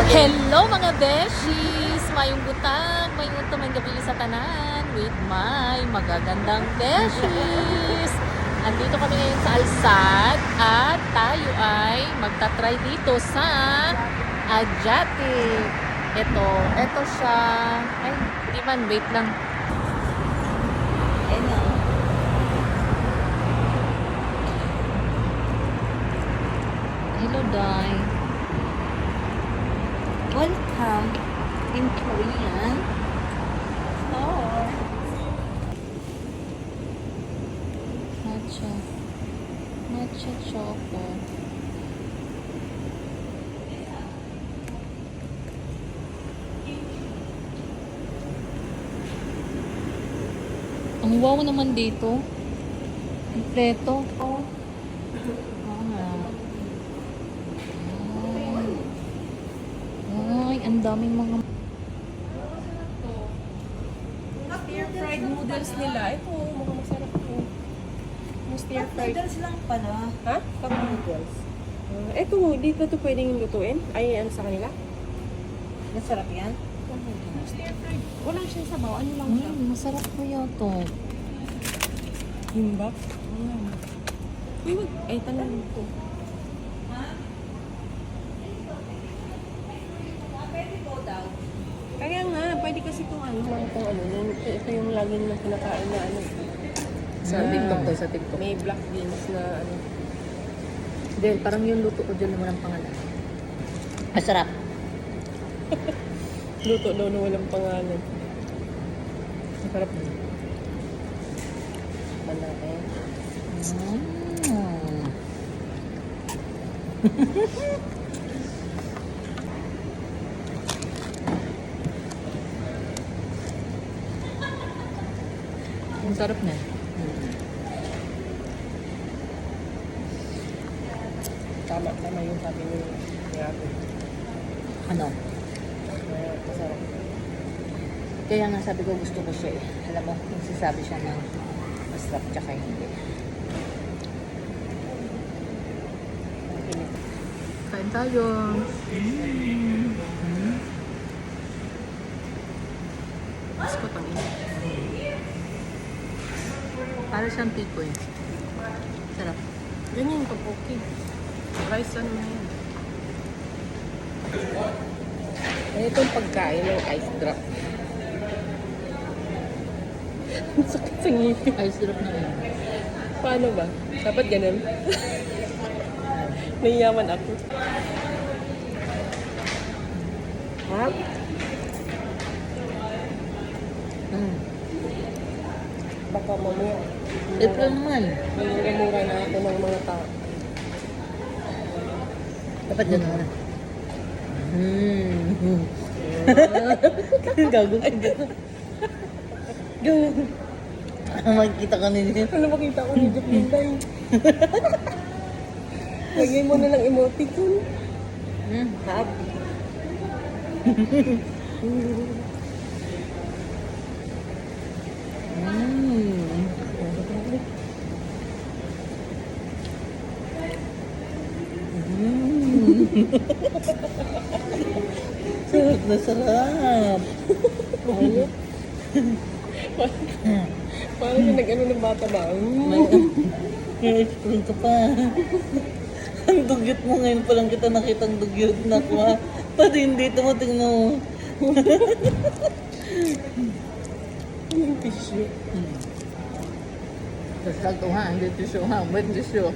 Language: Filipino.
Hello mga beshies! Mayong butang, mayong tumang gabi sa tanan with my magagandang beshies! Andito kami ngayon sa Alsat at tayo ay magta-try dito sa Adjatic. Ito siya. Ay, di man, wait lang. Hello, Dai. Welcome in Korean store. Matcha choco. Ang wow naman dito. Kompleto. Oo nga. Ay, ang daming mga Stir-fried noodles nila. Ito, mukhang masarap ito. Stir-fried. Noodles lang pala. Ha? Cup noodles. Ito, dito ito pwedeng lutuin. Ay, ano sa kanila? Masarap yan. Stir-fried. Wala siyang sabaw. Ano lang siya? masarap po to. Himbap. Uy, wag. Ay, tanong ito. Kaya nga, pwede kasi itong ano, ito yung lagi nilang kinakain na ano. Sa TikTok to, sa TikTok. May black beans na ano. Del, parang yung luto ko dyan naman ang pangalan. Masarap. Luto daw na walang pangalan. Masarap din. Malaki. Ang sarap na. Tama yung sabi ni Ate. Ano? Masarap. Kaya nga sabi ko gusto ko siya eh. Alam mo, nagsasabi siya ng masarap tsaka hindi. Kain tayo. Biskot ang ina. Para siyang tiko eh. Sarap. Ganyan yung topoki. Rice ano na yan. Itong pagkain ng ice drop. Ang sakit sa ngipin. Ay, sarap na yun. Paano ba? Dapat ganun. Nahiyaman ako. Ha? Baka mamaya. April naman. Mura na ako ng mga tao. Dapat gano'n. Gago ka gano'n. Gago. Magkita ka nila. Ano makita ko ni Jeff Linday? Lagay mo na lang emoticon. Hap. Sarap na sarap. Ayun. Parang yung nag-ano ng bata ba? May spoon ka pa. Ang dugyot mo ngayon pa lang kita nakitang dugyot na ko. Pati hindi ito mo tingnan mo. Yung tissue. Tapos kaltuhan, hindi tissue ha, ba't tissue?